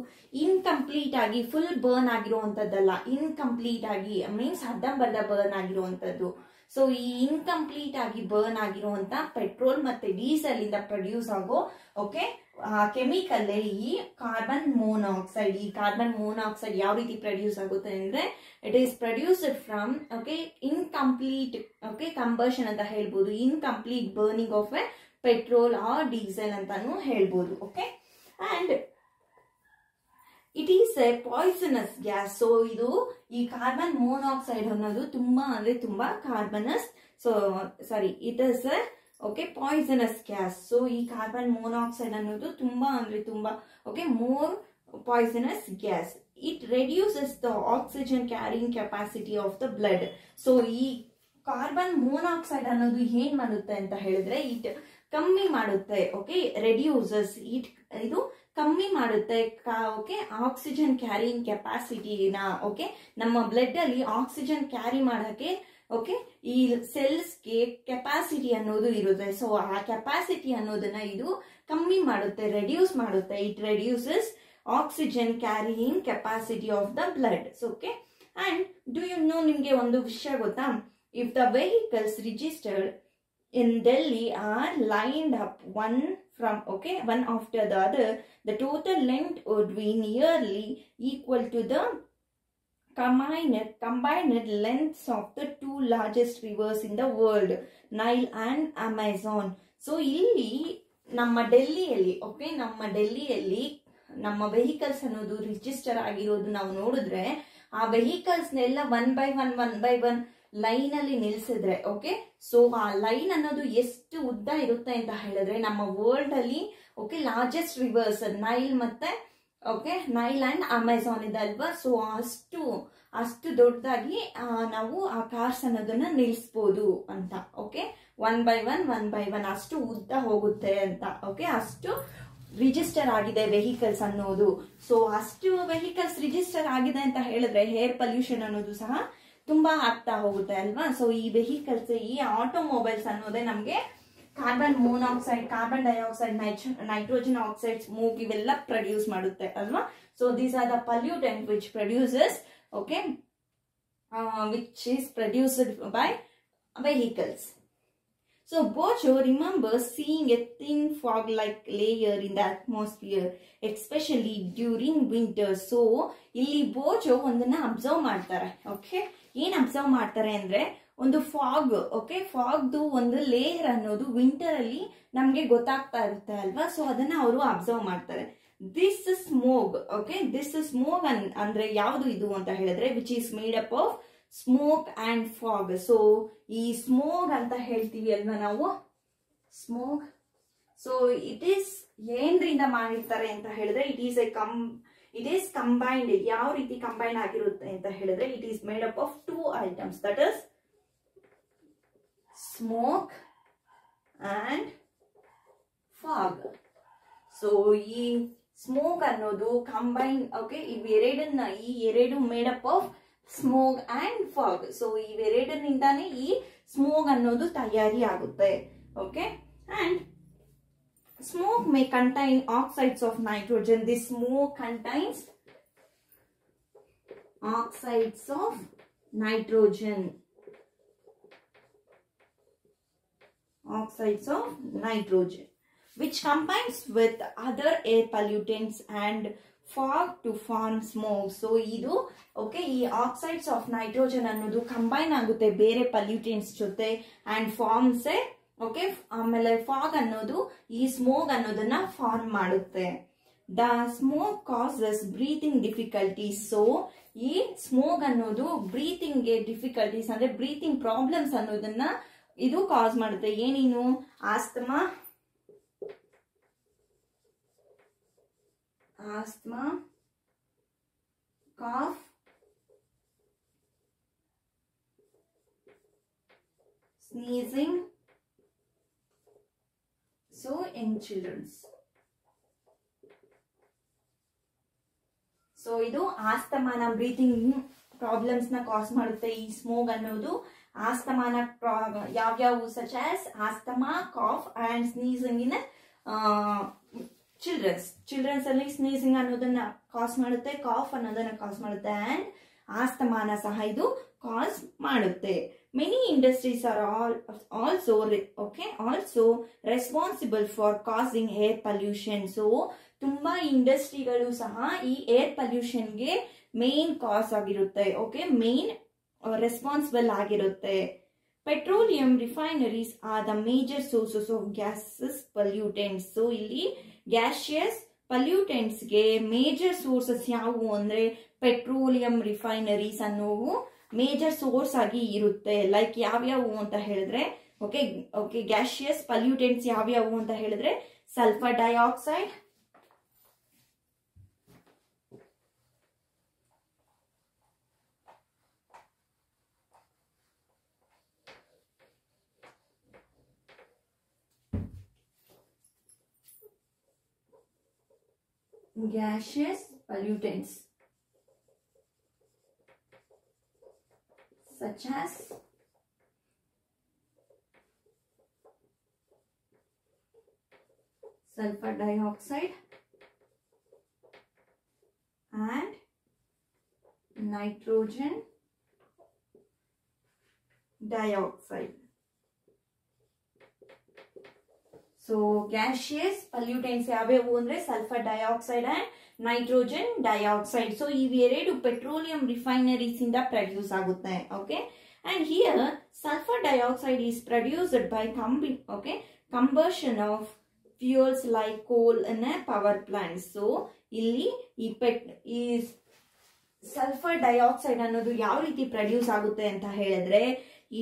ಇನ್ಕಂಪ್ಲೀಟ್ ಆಗಿ ಫುಲ್ ಬರ್ನ್ ಆಗಿರುವಂತದ್ದಲ್ಲ, ಇನ್ಕಂಪ್ಲೀಟ್ ಆಗಿ ಮೀನ್ಸ್ ಅರ್ಧಂಬರ್ಧ ಬರ್ನ್ ಆಗಿರುವಂತದ್ದು. ಸೊ ಈ ಇನ್ಕಂಪ್ಲೀಟ್ ಆಗಿ ಬರ್ನ್ ಆಗಿರುವಂತ ಪೆಟ್ರೋಲ್ ಮತ್ತೆ ಡೀಸೆಲ್ ಇಂದ ಪ್ರೊಡ್ಯೂಸ್ ಆಗೋ ಓಕೆ ಕೆಮಿಕಲ್ ಈ ಕಾರ್ಬನ್ ಮೊನಾಕ್ಸೈಡ್. ಈ ಕಾರ್ಬನ್ ಮೊನಾಕ್ಸೈಡ್ ಯಾವ ರೀತಿ ಪ್ರೊಡ್ಯೂಸ್ ಆಗುತ್ತೆ ಅಂದ್ರೆ it is produced from okay incomplete okay combustion ಅಂತ ಹೇಳ್ಬೋದು, incomplete burning of a petrol or diesel ಅಂತಾನು ಹೇಳ್ಬೋದು. Okay and it is a poisonous gas. So ಇದು ಈ ಕಾರ್ಬನ್ ಮೊನಾಕ್ಸೈಡ್ ಅನ್ನೋದು ತುಂಬಾ ಅಂದ್ರೆ ತುಂಬಾ carbonous it is okay poisonous gas. So ಈ ಕಾರ್ಬನ್ ಮೊನಾಕ್ಸೈಡ್ ಅನ್ನೋದು ತುಂಬಾ ಅಂದ್ರೆ ತುಂಬಾ okay more poisonous gas. It reduces the oxygen carrying capacity of the blood. So ಈ ಕಾರ್ಬನ್ ಮೊನಾಕ್ಸೈಡ್ ಅನ್ನೋದು ಏನ್ ಮಾಡುತ್ತೆ ಅಂತ ಹೇಳಿದ್ರೆ ಇಟ್ ಕಮ್ಮಿ ಮಾಡುತ್ತೆ ಓಕೆ ರೆಡ್ಯೂಸಸ್ ಇಟ್ ಇದು ಕಮ್ಮಿ ಮಾಡುತ್ತೆ ಓಕೆ ಆಕ್ಸಿಜನ್ ಕ್ಯಾರಿಂಗ್ ಕೆಪಾಸಿಟಿನ. ಓಕೆ ನಮ್ಮ ಬ್ಲಡ್ ಅಲ್ಲಿ ಆಕ್ಸಿಜನ್ ಕ್ಯಾರಿ ಮಾಡಕ್ಕೆ ಓಕೆ ಈ ಸೆಲ್ಸ್ಗೆ ಕೆಪಾಸಿಟಿ ಅನ್ನೋದು ಇರುತ್ತೆ. ಸೊ ಆ ಕೆಪಾಸಿಟಿ ಅನ್ನೋದನ್ನ ಇದು ಕಮ್ಮಿ ಮಾಡುತ್ತೆ, ರೆಡ್ಯೂಸ್ ಮಾಡುತ್ತೆ. It reduces oxygen carrying capacity of the blood. Okay and do you know, ನಿಮ್ಗೆ ಒಂದು ವಿಷಯ ಗೊತ್ತಾ? If the vehicles registered in Delhi are lined up one after the other, the total length would be nearly equal to the combined lengths of the two largest rivers in the world, Nile and Amazon. So ಇಲ್ಲಿ ನಮ್ಮ ಡೆಲ್ಲಿಯಲ್ಲಿ ಓಕೆ ನಮ್ಮ ವೆಹಿಕಲ್ಸ್ ಅನ್ನೋದು ರಿಜಿಸ್ಟರ್ ಆಗಿರೋದು ನಾವು ನೋಡಿದ್ರೆ ಆ ವೆಹಿಕಲ್ಸ್ನೆಲ್ಲ ಒನ್ ಬೈ ಒನ್ ಲೈನ್ ಅಲ್ಲಿ ನಿಲ್ಸಿದ್ರೆ ಓಕೆ ಸೊ ಆ ಲೈನ್ ಅನ್ನೋದು ಎಷ್ಟು ಉದ್ದ ಇರುತ್ತೆ ಅಂತ ಹೇಳಿದ್ರೆ ನಮ್ಮ ವರ್ಲ್ಡ್ ಅಲ್ಲಿ ಓಕೆ ಲಾರ್ಜೆಸ್ಟ್ ರಿವರ್ಸ್ ನೈಲ್ ಮತ್ತೆ ಓಕೆ ನೈಲ್ ಅಂಡ್ ಅಮೆಝಾನ್ ಇದೆ ಅಲ್ವಾ. ಸೊ ಅಷ್ಟು ದೊಡ್ಡದಾಗಿ ನಾವು ಆ ಕಾರ್ಸ್ ಅನ್ನೋದನ್ನ ನಿಲ್ಸ್ಬೋದು ಅಂತ. ಓಕೆ ಒನ್ ಬೈ ಒನ್ ಅಷ್ಟು ಉದ್ದ ಹೋಗುತ್ತೆ ಅಂತ. ಓಕೆ ಅಷ್ಟು ರಿಜಿಸ್ಟರ್ ಆಗಿದೆ ವೆಹಿಕಲ್ಸ್ ಅನ್ನೋದು. ಸೊ ಅಷ್ಟು ವೆಹಿಕಲ್ಸ್ ರಿಜಿಸ್ಟರ್ ಆಗಿದೆ ಅಂತ ಹೇಳಿದ್ರೆ ಏರ್ ಪೊಲ್ಯೂಷನ್ ಅನ್ನೋದು ಸಹ ತುಂಬಾ ಆಗ್ತಾ ಹೋಗುತ್ತೆ ಅಲ್ವಾ. ಸೊ ಈ ವೆಹಿಕಲ್ಸ್ ಈ ಆಟೋಮೊಬೈಲ್ಸ್ ಅನ್ನೋದೇ ನಮ್ಗೆ carbon monoxide, carbon dioxide, nitrogen oxide, smoke ಇವೆಲ್ಲ ಪ್ರೊಡ್ಯೂಸ್ ಮಾಡುತ್ತೆ ಅಲ್ವಾ. So these are the pollutant which produces okay which is produced by vehicles. So Bojo remembers seeing a thin fog-like layer in the atmosphere, especially during winter. So ಇಲ್ಲಿ ಬೋಜೋ ಒಂದನ್ನ ಅಬ್ಸರ್ವ್ ಮಾಡ್ತಾರೆ. ಓಕೆ ಏನ್ ಅಬ್ಸರ್ವ್ ಮಾಡ್ತಾರೆ ಅಂದ್ರೆ ಒಂದು ಫಾಗ್ ಓಕೆ ಫಾಗ್ದು ಒಂದು ಲೇಯರ್ ಅನ್ನೋದು ವಿಂಟರ್ ಅಲ್ಲಿ ನಮ್ಗೆ ಗೊತ್ತಾಗ್ತಾ ಇರುತ್ತೆ ಅಲ್ವಾ. ಸೊ ಅದನ್ನ ಅವರು ಅಬ್ಸರ್ವ್ ಮಾಡ್ತಾರೆ. ದಿಸ್ ಸ್ಮೋಗ್ ಓಕೆ ದಿಸ್ ಸ್ಮೋಗ್ ಅಂದ್ರೆ ಯಾವುದು ಇದು ಅಂತ ಹೇಳಿದ್ರೆ which is made up of smoke and fog. So ಈ ಸ್ಮೋಗ್ ಅಂತ ಹೇಳ್ತೀವಿ ಅಲ್ವಾ ನಾವು ಸ್ಮೋಗ್. ಸೊ ಇಟ್ ಈಸ್ ಏನ್ರಿಂದ ಮಾಡಿರ್ತಾರೆ ಅಂತ ಹೇಳಿದ್ರೆ ಇಟ್ ಈಸ್ ಕಂಬೈನ್ಡ್. ಯಾವ ರೀತಿ ಕಂಬೈನ್ ಆಗಿರುತ್ತೆ ಅಂತ ಹೇಳಿದ್ರೆ it is made up of two items, that is smoke and fog. So ಈ ಸ್ಮೋಕ್ ಅನ್ನೋದು ಕಂಬೈನ್ ಓಕೆ ಈ ಎರಡು made up of smog and fog. So ಇವೆರಡರಿಂದಾನೇ ಈ ಸ್ಮೋಗ್ ಅನ್ನೋದು ತಯಾರಿ ಆಗುತ್ತೆ. Okay and smoke may contain oxides of nitrogen. This smoke contains oxides of nitrogen. Which combines with other air pollutants and fog to form smoke. So ಇದು ಓಕೆ ಈ ಆಕ್ಸೈಡ್ಸ್ ಆಫ್ ನೈಟ್ರೋಜನ್ ಅನ್ನೋದು ಕಂಬೈನ್ ಆಗುತ್ತೆ ಬೇರೆ ಪಲ್ಯೂಟೆಂಟ್ಸ್ ಜೊತೆ ಅಂಡ್ ಫಾರ್ಮ್ಸ್ ಓಕೆ ಆಮೇಲೆ ಫಾಗ್ ಅನ್ನೋದು ಈ ಸ್ಮೋಗ್ ಅನ್ನೋದನ್ನ ಫಾರ್ಮ್ ಮಾಡುತ್ತೆ. The smoke causes breathing difficulties. So ಈ ಸ್ಮೋಗ್ ಅನ್ನೋದು ಬ್ರೀತಿಂಗ್ ಗೆ ಡಿಫಿಕಲ್ಟೀಸ್ ಅಂದ್ರೆ ಬ್ರೀತಿಂಗ್ ಪ್ರಾಬ್ಲಮ್ಸ್ ಅನ್ನೋದನ್ನ ಇದು ಕಾಸ್ ಮಾಡುತ್ತೆ. ಏನೇನು asthma, cough, sneezing, so in children's. So ಇದು ಆಸ್ತಮಾನ ಬ್ರೀತಿಂಗ್ ಪ್ರಾಬ್ಲಮ್ಸ್ ನ ಕಾಸ್ ಮಾಡುತ್ತೆ ಈ ಸ್ಮೋಗ್ ಅನ್ನೋದು. ಆಸ್ತಮಾನ ಯಾವ್ಯಾವು such as asthma, cough and sneezing in childrens ಅಲ್ಲಿ ಸ್ನೀಸಿಂಗ್ ಅನ್ನೋದನ್ನ ಕಾಸ್ ಮಾಡುತ್ತೆ, ಕಾಫ್ ಅನ್ನೋದನ್ನ ಕಾಸ್ ಮಾಡುತ್ತೆ ಅಂಡ್ ಆಸ್ತಮಾನ ಸಹ ಇದು ಕಾಸ್ ಮಾಡುತ್ತೆ. Many industries are also responsible for causing air pollution. So ತುಂಬಾ ಇಂಡಸ್ಟ್ರಿಗಳು ಸಹ ಈ ಏರ್ ಪಲ್ಯೂಷನ್ಗೆ ಮೇನ್ ಕಾಸ್ ಆಗಿರುತ್ತೆ. ಓಕೆ, ಮೇನ್ ರೆಸ್ಪಾನ್ಸಿಬಲ್ ಆಗಿರುತ್ತೆ. Petroleum refineries are the major sources of gases pollutants. So ಇಲ್ಲಿ ಗ್ಯಾಸಿಯಸ್ ಪಲ್ಯೂಟೆಂಟ್ಸ್ಗೆ ಮೇಜರ್ ಸೋರ್ಸಸ್ ಯಾವುವು ಅಂದ್ರೆ ಪೆಟ್ರೋಲಿಯಂ ರಿಫೈನರೀಸ್ ಅನ್ನೋವು ಮೇಜರ್ ಸೋರ್ಸ್ ಆಗಿ ಇರುತ್ತೆ. ಲೈಕ್ ಯಾವ್ಯಾವು ಅಂತ ಹೇಳಿದ್ರೆ ಓಕೆ ಗ್ಯಾಸಿಯಸ್ ಪಲ್ಯೂಟೆಂಟ್ಸ್ ಯಾವ್ಯಾವು ಅಂತ ಹೇಳಿದ್ರೆ sulphur dioxide, gaseous pollutants such as sulfur dioxide and nitrogen dioxide. So gaseous pollutants ಯಾವ್ಯಾವು ಅಂದ್ರೆ sulphur dioxide and nitrogen dioxide. So ಇವೆರಡು ಪೆಟ್ರೋಲಿಯಂ ರಿಫೈನರೀಸ್ ಇಂದ ಪ್ರೊಡ್ಯೂಸ್ ಆಗುತ್ತೆ. Okay, and here sulphur dioxide is produced by combustion of fuels like ಕೋಲ್ ಇನ್ ಪವರ್ ಪ್ಲಾಂಟ್ಸ್. ಸೊ ಇಲ್ಲಿ ಈ ಸಲ್ಫರ್ ಡೈಆಕ್ಸೈಡ್ ಅನ್ನೋದು ಯಾವ ರೀತಿ ಪ್ರೊಡ್ಯೂಸ್ ಆಗುತ್ತೆ ಅಂತ ಹೇಳಿದ್ರೆ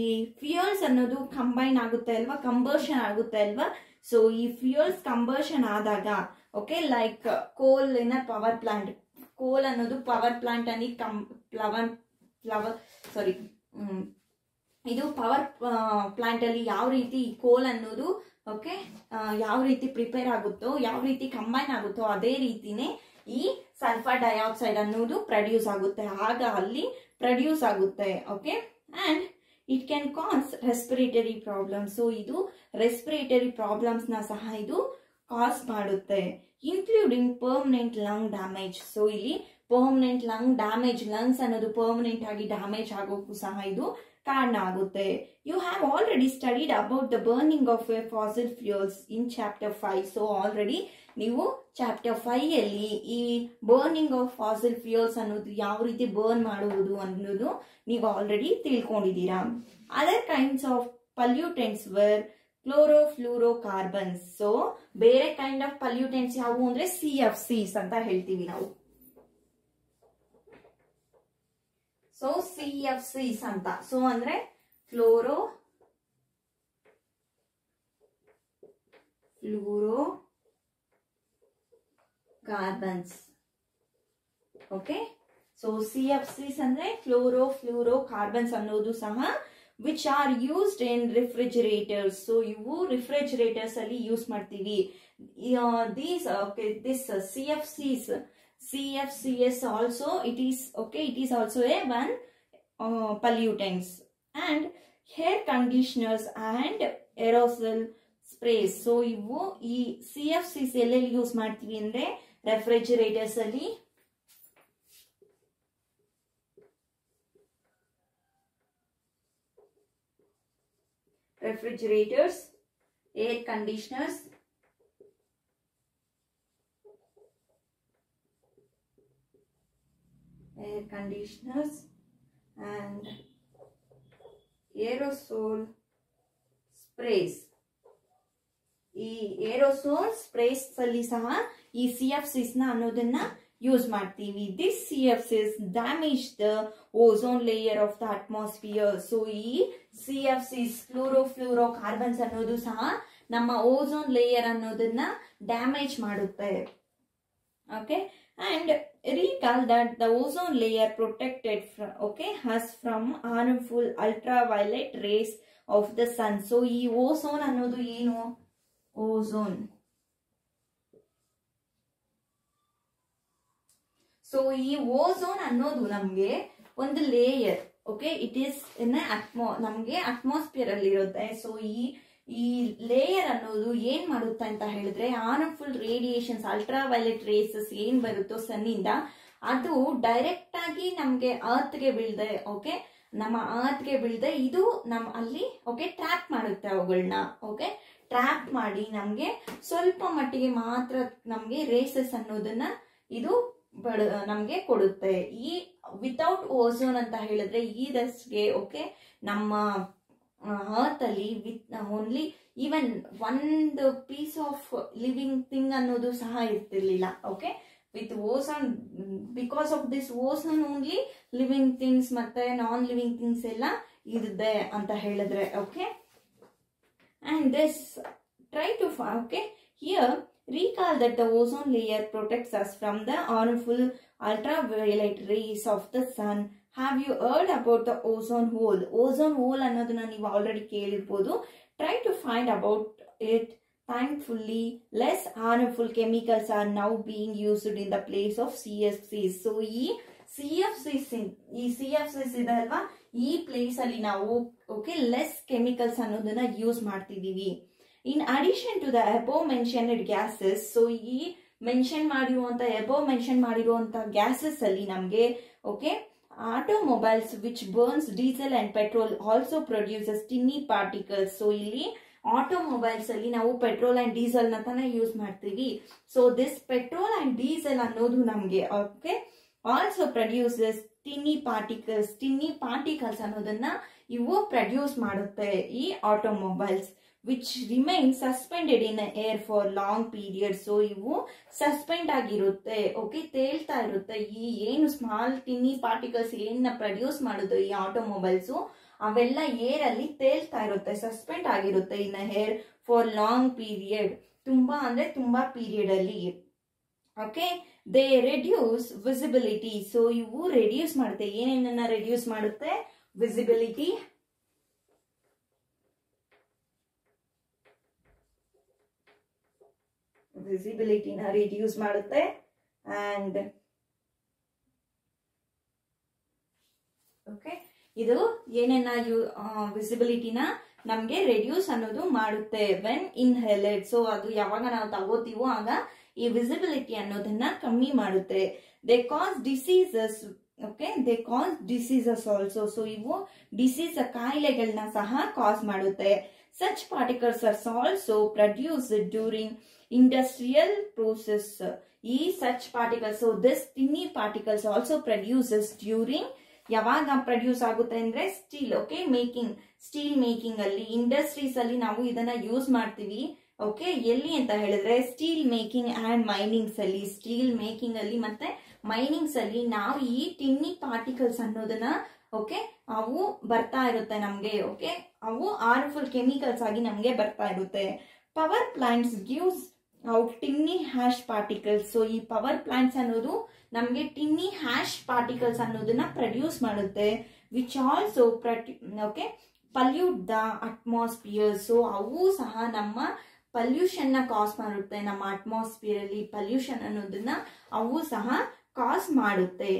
ಈ ಫ್ಯೂಯಲ್ಸ್ ಅನ್ನೋದು ಕಂಬೈನ್ ಆಗುತ್ತೆ ಅಲ್ವಾ, ಕಂಬರ್ಷನ್ ಆಗುತ್ತೆ ಅಲ್ವಾ. ಸೊ ಈ ಫ್ಯೂಯಲ್ಸ್ ಕಂಬರ್ಷನ್ ಆದಾಗ ಲೈಕ್ ಕೋಲ್ ಇನ್ ಪವರ್ ಪ್ಲಾಂಟ್, ಕೋಲ್ ಅನ್ನೋದು ಪವರ್ ಪ್ಲಾಂಟ್ ಅಲ್ಲಿ ಇದು ಪವರ್ ಪ್ಲಾಂಟ್ ಅಲ್ಲಿ ಯಾವ ರೀತಿ ಕೋಲ್ ಅನ್ನೋದು ಯಾವ ರೀತಿ ಪ್ರಿಪೇರ್ ಆಗುತ್ತೋ, ಯಾವ ರೀತಿ ಕಂಬೈನ್ ಆಗುತ್ತೋ ಅದೇ ರೀತಿನೇ ಈ ಸಲ್ಫರ್ ಡೈಆಕ್ಸೈಡ್ ಅನ್ನೋದು ಪ್ರೊಡ್ಯೂಸ್ ಆಗುತ್ತೆ, ಆಗ ಅಲ್ಲಿ ಪ್ರೊಡ್ಯೂಸ್ ಆಗುತ್ತೆ. Okay, and it can cause respiratory problems. So ಇದು ರೆಸ್ಪಿರೇಟರಿ ಪ್ರಾಬ್ಲಮ್ಸ್ ನ ಸಹ ಇದು ಕಾಸ್ ಮಾಡುತ್ತೆ, including permanent lung damage. So ಇಲ್ಲಿ ಪರ್ಮನೆಂಟ್ ಲಂಗ್ ಡ್ಯಾಮೇಜ್, ಲಂಗ್ಸ್ ಅನ್ನೋದು ಪರ್ಮನೆಂಟ್ ಆಗಿ ಡ್ಯಾಮೇಜ್ ಆಗೋಕ್ಕೂ ಸಹ ಇದು ಕಾರಣ ಆಗುತ್ತೆ. You have already studied about the burning of fossil fuels in chapter 5. So already ನೀವು ಚಾಪ್ಟರ್ 5 ಅಲ್ಲಿ ಈ ಬರ್ನಿಂಗ್ ಆಫ್ ಫಾಸಿಲ್ ಫ್ಯೂಯಲ್ಸ್ ಅನ್ನೋದು ಯಾವ ರೀತಿ ಬರ್ನ್ ಮಾಡುವುದು ಅನ್ನೋದು ನೀವು ಆಲ್ರೆಡಿ ತಿಳ್ಕೊಂಡಿದ್ದೀರಾ. Other kinds of pollutants were chlorofluorocarbons. So ಬೇರೆ ಕೈಂಡ್ ಆಫ್ ಪಲ್ಯೂಟೆಂಟ್ಸ್ ಯಾವುವು ಅಂದ್ರೆ CFCs ಅಂತ ಹೇಳ್ತೀವಿ ನಾವು. ಸೊ CFCs ಅಂತ, ಸೊ ಅಂದ್ರೆ ಕ್ಲೋರೋಫ್ಲೂರೋಕಾರ್ಬನ್ಸ್. ಓಕೆ, ಸೊ CFCs ಅಂದ್ರೆ ಕ್ಲೋರೋಫ್ಲೂರೋಕಾರ್ಬನ್ಸ್ ಅನ್ನೋದು ಸಹ which are used in refrigerators. So ಇವು ರಿಫ್ರಿಜರೇಟರ್ಸ್ ಅಲ್ಲಿ ಯೂಸ್ ಮಾಡ್ತೀವಿ. This CFCs also it is also a one pollutants and hair conditioners and aerosol sprays. So ಇವು ಈ CFCs ಎಲ್ಲೆಲ್ಲಿ ಯೂಸ್ ಮಾಡ್ತೀವಿ ಅಂದ್ರೆ ರೆಫ್ರಿಜರೇಟರ್ಸ್ ಅಲ್ಲಿ, air conditioners, and aerosol sprays. ಈ aerosol sprays ಅಲ್ಲಿ ಸಹ ಈ CFCs ನ ಅನ್ನೋದನ್ನ ಯೂಸ್ ಮಾಡ್ತೀವಿ. This CFCs damage the ozone layer of the atmosphere. So ಈ CFCs ಕ್ಲೋರೋಫ್ಲೂರೋಕಾರ್ಬನ್ಸ್ ಅನ್ನೋದು ಸಹ ನಮ್ಮ ಓಝೋನ್ ಲೇಯರ್ ಅನ್ನೋದನ್ನ ಡ್ಯಾಮೇಜ್ ಮಾಡುತ್ತೆ. Okay, and recall that the ozone layer protected us from harmful ultraviolet rays of the sun. So ಈ ಓಝೋನ್ ಅನ್ನೋದು ಏನು? ಓಝೋನ್. ಸೊ ಈ ಓಝೋನ್ ಅನ್ನೋದು ನಮ್ಗೆ ಒಂದು layer. Okay, it is in ನಮ್ಗೆ ಅಟ್ಮಾಸ್ಫಿಯರ್ ಅಲ್ಲಿ ಇರುತ್ತೆ. ಸೊ ಈ ಲೇಯರ್ ಅನ್ನೋದು ಏನ್ ಮಾಡುತ್ತೆ ಅಂತ ಹೇಳಿದ್ರೆ, ಹಾರ್ಮ್ಫುಲ್ ರೇಡಿಯೇಷನ್ಸ್, ಅಲ್ಟ್ರಾವೈಲೆಟ್ ರೇಸಸ್ ಏನ್ ಬರುತ್ತೋ ಸನ್ನಿಂದ, ಅದು ಡೈರೆಕ್ಟ್ ಆಗಿ ನಮ್ಗೆ ಅರ್ತ್ಗೆ ಬೀಳ್ದೆ, ಓಕೆ, ನಮ್ಮ ಅರ್ತ್ಗೆ ಬೀಳ್ದೆ ಇದು ಅಲ್ಲಿ ಓಕೆ ಟ್ರ್ಯಾಪ್ ಮಾಡುತ್ತೆ ಅವುಗಳನ್ನ. ಓಕೆ, ಟ್ರ್ಯಾಪ್ ಮಾಡಿ ನಮ್ಗೆ ಸ್ವಲ್ಪ ಮಟ್ಟಿಗೆ ಮಾತ್ರ ನಮ್ಗೆ ರೇಸಸ್ ಅನ್ನೋದನ್ನ ಇದು ನಮ್ಗೆ ಕೊಡುತ್ತೆ. ಈ ವಿತೌಟ್ ಓಝೋನ್ ಅಂತ ಹೇಳಿದ್ರೆ ಈ ದಸ್ಗೆ ಓಕೆ ನಮ್ಮ ಅರ್ತ್ ಅಲ್ಲಿ ಓನ್ಲಿ ಈವನ್ ಒಂದು ಪೀಸ್ ಆಫ್ ಲಿವಿಂಗ್ ಥಿಂಗ್ ಅನ್ನೋದು ಸಹ ಇರ್ತಿರ್ಲಿಲ್ಲ. Okay, with ozone, because of this ozone only living things ಮತ್ತೆ ನಾನ್ ಲಿವಿಂಗ್ ಥಿಂಗ್ಸ್ ಎಲ್ಲ ಇದೆ ಅಂತ ಹೇಳಿದ್ರೆ. Okay, and this try to okay here recall that the ozone layer protects us from the harmful ultraviolet rays of the sun. Have you heard about the ozone hole? Ozone hole ಅನ್ನೋದನ್ನ ನೀವು ಆಲ್ರೆಡಿ ಕೇಳಿರ್ಬೋದು. Try to find about it. Thankfully less harmful chemicals are now being used in the place of CFCs. so ಈ CFCs ಇದೆ ಅಲ್ವಾ, ಈ ಪ್ಲೇಸ್ ಅಲ್ಲಿ ನಾವು ಓಕೆ ಲೆಸ್ ಕೆಮಿಕಲ್ಸ್ ಅನ್ನೋದನ್ನ ಯೂಸ್ ಮಾಡ್ತಿದೀವಿ. In addition to the above mentioned gases, so ಈ ಮೆನ್ಷನ್ ಮಾಡಿರುವಂತ ಗ್ಯಾಸಸ್ ಅಲ್ಲಿ ನಮ್ಗೆ okay automobiles which burns diesel and petrol also produces tiny particles. So ಇಲ್ಲಿ ಆಟೋಮೊಬೈಲ್ಸ್ ಅಲ್ಲಿ ನಾವು ಪೆಟ್ರೋಲ್ ಅಂಡ್ ಡೀಸೆಲ್ ನ ತಾನೇ ಯೂಸ್ ಮಾಡ್ತೀವಿ. So this petrol and diesel ಅನ್ನೋದು ನಮ್ಗೆ okay also produces tiny particles ಅನ್ನೋದನ್ನ ಇವು ಪ್ರೊಡ್ಯೂಸ್ ಮಾಡುತ್ತೆ ಈ automobiles, which remain suspended in air for long period. So ಇವು ಸಸ್ಪೆಂಡ್ ಆಗಿರುತ್ತೆ, ಓಕೆ ತೇಲ್ತಾ ಇರುತ್ತೆ. ಈ ಏನು ಸ್ಮಾಲ್ ಟಿನ್ನಿ ಪಾರ್ಟಿಕಲ್ಸ್ ಏನ ಪ್ರೊಡ್ಯೂಸ್ ಮಾಡೋದು ಈ ಆಟೋಮೊಬೈಲ್ಸ್, ಅವೆಲ್ಲ ಏರ್ ಅಲ್ಲಿ ತೇಲ್ತಾ ಇರುತ್ತೆ, ಸಸ್ಪೆಂಡ್ ಆಗಿರುತ್ತೆ in air for long period, ತುಂಬಾ ಅಂದ್ರೆ ತುಂಬಾ ಪೀರಿಯಡ್ ಅಲ್ಲಿ. Okay, they reduce visibility. So ಇವು ರೆಡ್ಯೂಸ್ ಮಾಡುತ್ತೆ, ಏನೇನನ್ನ ರೆಡ್ಯೂಸ್ ಮಾಡುತ್ತೆ? ವಿಸಿಬಿಲಿಟಿನ ರಿಡ್ಯೂಸ್ ಮಾಡುತ್ತೆ. ಅಂಡ್ ಓಕೆ, ಇದು ಏನೇನ ವಿಸಿಬಿಲಿಟಿನ ನಮ್ಗೆ ರೆಡ್ಯೂಸ್ ಅನ್ನೋದು ಮಾಡುತ್ತೆ ವೆನ್ ಇನ್ಹೇಲೆಡ್. ಸೊ ಅದು ಯಾವಾಗ ನಾವು ತಗೋತೀವೋ ಆಗ ಈ ವಿಸಿಬಿಲಿಟಿ ಅನ್ನೋದನ್ನ ಕಮ್ಮಿ ಮಾಡುತ್ತೆ. They cause diseases. Okay, they cause diseases also. So ಇವು ಡಿಸೀಸ್ ಕಾಯಿಲೆಗಳನ್ನ ಸಹ ಕಾಸ್ ಮಾಡುತ್ತೆ. Such particles are also produce during industrial process. ಈ such particles, so this tiny particles also produces during, ಯಾವಾಗ ಪ್ರೊಡ್ಯೂಸ್ ಆಗುತ್ತೆ ಅಂದ್ರೆ ಸ್ಟೀಲ್ ಓಕೆ ಸ್ಟೀಲ್ ಮೇಕಿಂಗ್ ಅಲ್ಲಿ, ಇಂಡಸ್ಟ್ರೀಸ್ ಅಲ್ಲಿ ನಾವು ಇದನ್ನ ಯೂಸ್ ಮಾಡ್ತೀವಿ. ಓಕೆ, ಎಲ್ಲಿ ಅಂತ ಹೇಳಿದ್ರೆ ಸ್ಟೀಲ್ ಮೇಕಿಂಗ್ ಅಂಡ್ ಮೈನಿಂಗ್ಸ್ ಅಲ್ಲಿ, ಸ್ಟೀಲ್ ಮೇಕಿಂಗ್ ಅಲ್ಲಿ ಮತ್ತೆ ಮೈನಿಂಗ್ಸ್ ಅಲ್ಲಿ ನಾವು ಈ ಟಿನ್ನಿ ಪಾರ್ಟಿಕಲ್ಸ್ ಅನ್ನೋದನ್ನ ಓಕೆ ಅವು ಬರ್ತಾ ಇರುತ್ತೆ ನಮ್ಗೆ. ಓಕೆ, ಅವು ಹಾರ್ಮ್ಫುಲ್ ಕೆಮಿಕಲ್ಸ್ ಆಗಿ ನಮ್ಗೆ ಬರ್ತಾ ಇರುತ್ತೆ. Power plants gives out tiny ash particles. So ಈ ಪವರ್ ಪ್ಲಾಂಟ್ಸ್ ಅನ್ನೋದು ನಮ್ಗೆ ಟಿನ್ನಿ ಹ್ಯಾಶ್ ಪಾರ್ಟಿಕಲ್ಸ್ ಅನ್ನೋದನ್ನ ಪ್ರೊಡ್ಯೂಸ್ ಮಾಡುತ್ತೆ, which also okay pollute the atmosphere. So ಅವು ಸಹ ನಮ್ಮ ಪಲ್ಯೂಷನ್ ನ ಕಾಸ್ ಮಾಡುತ್ತೆ, ನಮ್ಮ ಅಟ್ಮಾಸ್ಫಿಯರ್ ಅಲ್ಲಿ ಪಲ್ಯೂಷನ್ ಅನ್ನೋದನ್ನ ಅವು ಸಹ ಕಾಸ್ ಮಾಡುತ್ತೆ.